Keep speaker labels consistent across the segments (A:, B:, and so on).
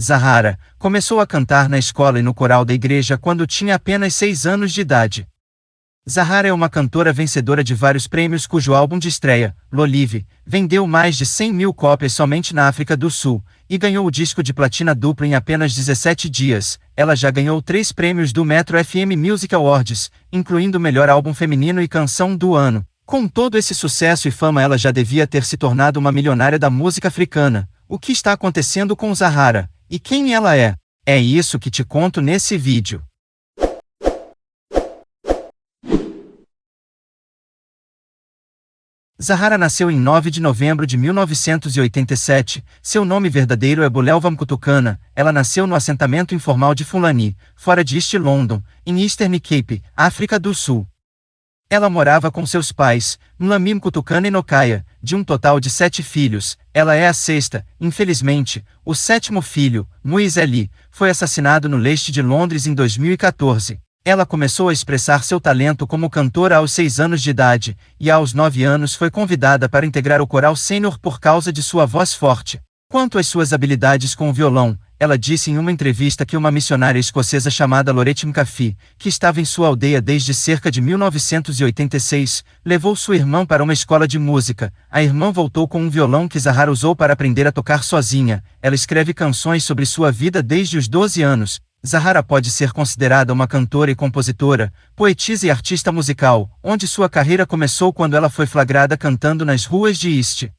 A: Zahara começou a cantar na escola e no coral da igreja quando tinha apenas 6 anos de idade. Zahara é uma cantora vencedora de vários prêmios cujo álbum de estreia, Lolive, vendeu mais de 100.000 cópias somente na África do Sul, e ganhou o disco de platina duplo em apenas 17 dias. Ela já ganhou 3 prêmios do Metro FM Music Awards, incluindo Melhor Álbum Feminino e Canção do Ano. Com todo esse sucesso e fama, ela já devia ter se tornado uma milionária da música africana. O que está acontecendo com Zahara? E quem ela é? É isso que te conto nesse vídeo. Zahara nasceu em 9 de novembro de 1987, seu nome verdadeiro é Bulelwa Mkutukana. Ela nasceu no assentamento informal de Fulani, fora de East London, em Eastern Cape, África do Sul. Ela morava com seus pais, Mlami Mkutukana e Nokaya, de um total de 7 filhos. Ela é a 6ª, infelizmente. O 7º filho, Muizeli, foi assassinado no leste de Londres em 2014. Ela começou a expressar seu talento como cantora aos 6 anos de idade, e aos 9 anos foi convidada para integrar o coral sênior por causa de sua voz forte. Quanto às suas habilidades com o violão, ela disse em uma entrevista que uma missionária escocesa chamada Lorette Mcaffee, que estava em sua aldeia desde cerca de 1986, levou sua irmã para uma escola de música. A irmã voltou com um violão que Zahara usou para aprender a tocar sozinha. Ela escreve canções sobre sua vida desde os 12 anos. Zahara pode ser considerada uma cantora e compositora, poetisa e artista musical, onde sua carreira começou quando ela foi flagrada cantando nas ruas de East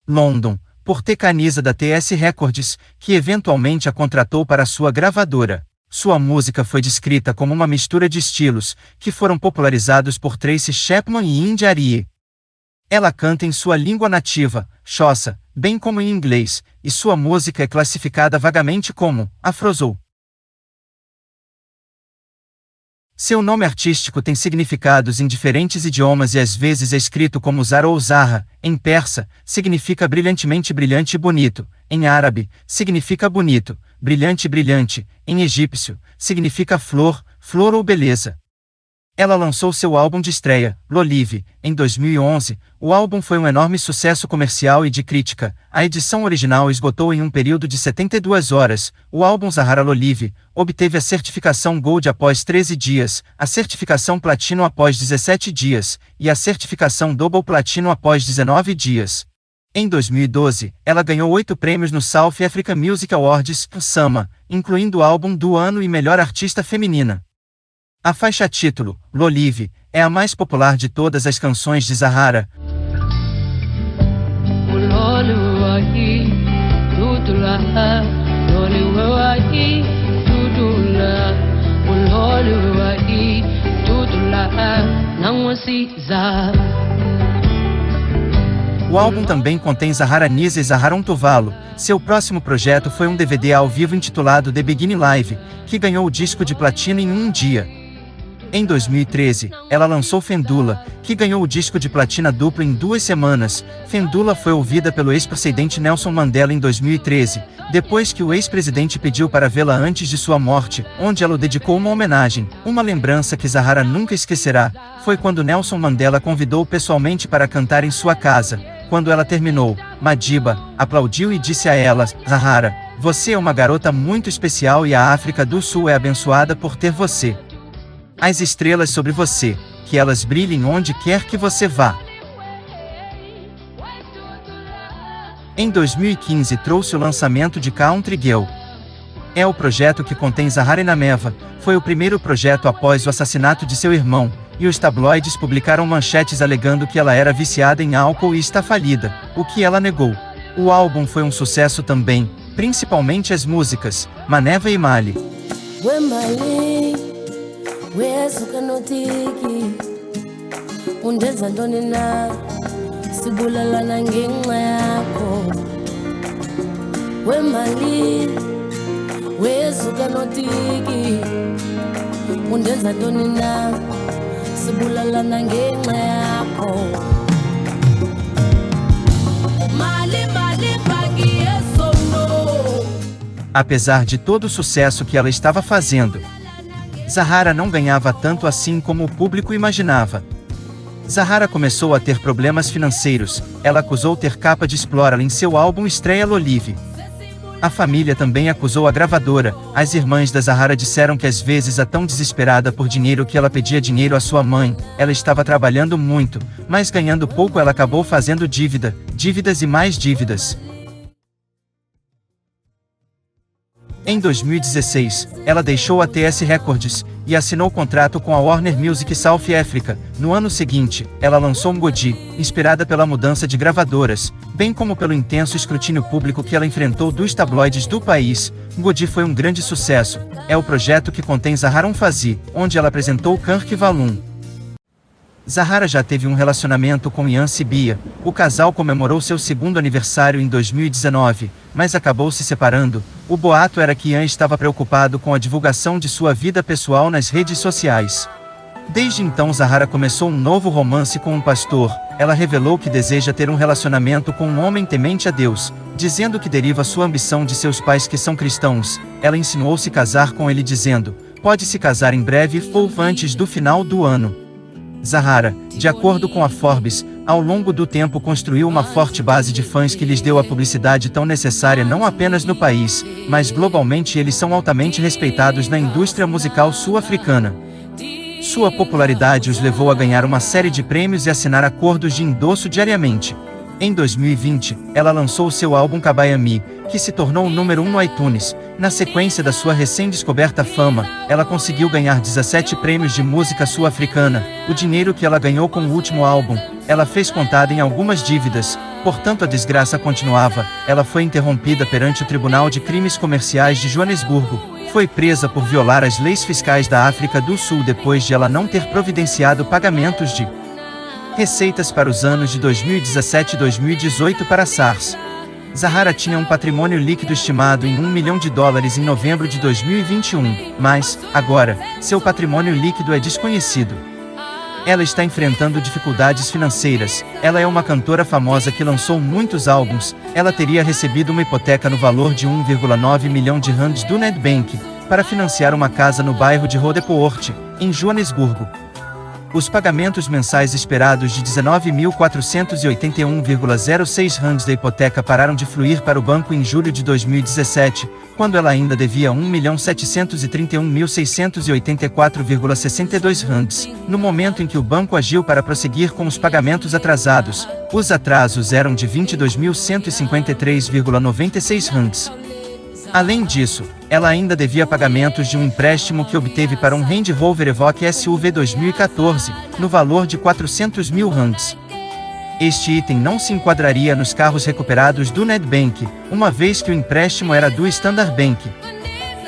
A: London, por Tecanisa da TS Records, que eventualmente a contratou para sua gravadora. Sua música foi descrita como uma mistura de estilos, que foram popularizados por Tracy Chapman e India Arie. Ela canta em sua língua nativa, Xhosa, bem como em inglês, e sua música é classificada vagamente como Afrosoul. Seu nome artístico tem significados em diferentes idiomas e às vezes é escrito como Zara ou Zahra. Em persa, significa brilhantemente brilhante e bonito. Em árabe, significa bonito, brilhante e brilhante. Em egípcio, significa flor, flor ou beleza. Ela lançou seu álbum de estreia, Lolive, em 2011. O álbum foi um enorme sucesso comercial e de crítica. A edição original esgotou em um período de 72 horas. O álbum Zahara Lolive obteve a certificação Gold após 13 dias, a certificação Platino após 17 dias, e a certificação Double Platino após 19 dias. Em 2012, ela ganhou 8 prêmios no South Africa Music Awards, SAMA, incluindo o álbum do ano e melhor artista feminina. A faixa título, Lolive, é a mais popular de todas as canções de Zahara. O álbum também contém Zahara Nisa e Zahara Ntuvalo. Seu próximo projeto foi um DVD ao vivo intitulado The Beginning Live, que ganhou o disco de platina em um dia. Em 2013, ela lançou Fendula, que ganhou o disco de platina duplo em 2 semanas. Fendula foi ouvida pelo ex-presidente Nelson Mandela em 2013, depois que o ex-presidente pediu para vê-la antes de sua morte, onde ela o dedicou uma homenagem. Uma lembrança que Zahara nunca esquecerá foi quando Nelson Mandela convidou pessoalmente para cantar em sua casa. Quando ela terminou, Madiba aplaudiu e disse a ela: Zahara, você é uma garota muito especial e a África do Sul é abençoada por ter você. As estrelas sobre você, que elas brilhem onde quer que você vá. Em 2015 trouxe o lançamento de Country Girl. É o projeto que contém Zahara Nameva, foi o primeiro projeto após o assassinato de seu irmão, e os tabloides publicaram manchetes alegando que ela era viciada em álcool e está falida, o que ela negou. O álbum foi um sucesso também, principalmente as músicas, Maneva e Mali.
B: Wesuka notiki undenza ntoni na sibulalana ngenxa yakho wemali wesuka notiki undenza ntoni na sibulalana ngenxa yakho mali bangi yesono.
A: Apesar de todo o sucesso que ela estava fazendo, Zahara não ganhava tanto assim como o público imaginava. Zahara começou a ter problemas financeiros. Ela acusou ter capa de Explorer em seu álbum estreia Lolive. A família também acusou a gravadora. As irmãs da Zahara disseram que às vezes a tão desesperada por dinheiro que ela pedia dinheiro à sua mãe, ela estava trabalhando muito, mas ganhando pouco ela acabou fazendo dívidas e mais dívidas. Em 2016, ela deixou a TS Records e assinou contrato com a Warner Music South Africa. No ano seguinte, ela lançou Ngodi, inspirada pela mudança de gravadoras, bem como pelo intenso escrutínio público que ela enfrentou dos tabloides do país. Ngodi foi um grande sucesso. É o projeto que contém Zahara Mfazi, onde ela apresentou Kirk Whalum. Zahara já teve um relacionamento com Ian Sibia. O casal comemorou seu segundo aniversário em 2019, mas acabou se separando. O boato era que Ian estava preocupado com a divulgação de sua vida pessoal nas redes sociais. Desde então Zahara começou um novo romance com um pastor. Ela revelou que deseja ter um relacionamento com um homem temente a Deus, dizendo que deriva sua ambição de seus pais que são cristãos. Ela insinuou se casar com ele dizendo, pode se casar em breve ou antes do final do ano. Zahara, de acordo com a Forbes, ao longo do tempo construiu uma forte base de fãs que lhes deu a publicidade tão necessária não apenas no país, mas globalmente. Eles são altamente respeitados na indústria musical sul-africana. Sua popularidade os levou a ganhar uma série de prêmios e assinar acordos de endosso diariamente. Em 2020, ela lançou seu álbum Kabayami, que se tornou o número 1 no iTunes. Na sequência da sua recém-descoberta fama, ela conseguiu ganhar 17 prêmios de música sul-africana. O dinheiro que ela ganhou com o último álbum, ela fez contada em algumas dívidas, portanto a desgraça continuava. Ela foi interrompida perante o Tribunal de Crimes Comerciais de Joanesburgo. Foi presa por violar as leis fiscais da África do Sul depois de ela não ter providenciado pagamentos de receitas para os anos de 2017 e 2018 para a SARS. Zahara tinha um patrimônio líquido estimado em $1 milhão em novembro de 2021, mas, agora, seu patrimônio líquido é desconhecido. Ela está enfrentando dificuldades financeiras. Ela é uma cantora famosa que lançou muitos álbuns. Ela teria recebido uma hipoteca no valor de 1,9 milhão de rands do Nedbank, para financiar uma casa no bairro de Roodepoort, em Joanesburgo. Os pagamentos mensais esperados de 19.481,06 rands da hipoteca pararam de fluir para o banco em julho de 2017, quando ela ainda devia 1.731.684,62 rands. No momento em que o banco agiu para prosseguir com os pagamentos atrasados, os atrasos eram de 22.153,96 rands. Além disso, ela ainda devia pagamentos de um empréstimo que obteve para um Range Rover Evoque SUV 2014, no valor de 400 mil rands. Este item não se enquadraria nos carros recuperados do Nedbank, uma vez que o empréstimo era do Standard Bank.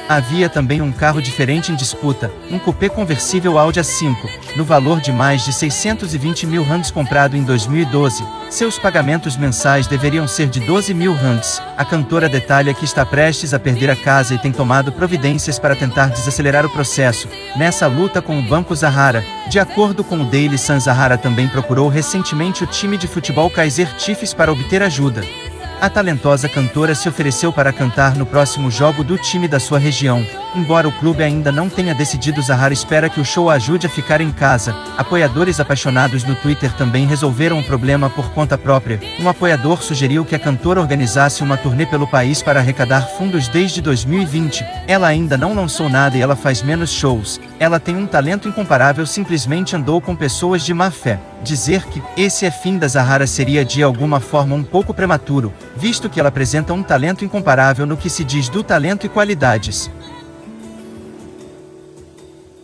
A: Havia também um carro diferente em disputa, um coupé conversível Audi A5, no valor de mais de 620 mil rands comprado em 2012. Seus pagamentos mensais deveriam ser de 12 mil rands. A cantora detalha que está prestes a perder a casa e tem tomado providências para tentar desacelerar o processo, nessa luta com o Banco Zahara. De acordo com o Daily Sun, Zahara também procurou recentemente o time de futebol Kaizer Chiefs para obter ajuda. A talentosa cantora se ofereceu para cantar no próximo jogo do time da sua região. Embora o clube ainda não tenha decidido, Zahara espera que o show a ajude a ficar em casa. Apoiadores apaixonados no Twitter também resolveram o problema por conta própria. Um apoiador sugeriu que a cantora organizasse uma turnê pelo país para arrecadar fundos desde 2020. Ela ainda não lançou nada e ela faz menos shows. Ela tem um talento incomparável, simplesmente andou com pessoas de má fé. Dizer que esse é fim da Zahara seria de alguma forma um pouco prematuro, visto que ela apresenta um talento incomparável no que se diz do talento e qualidades.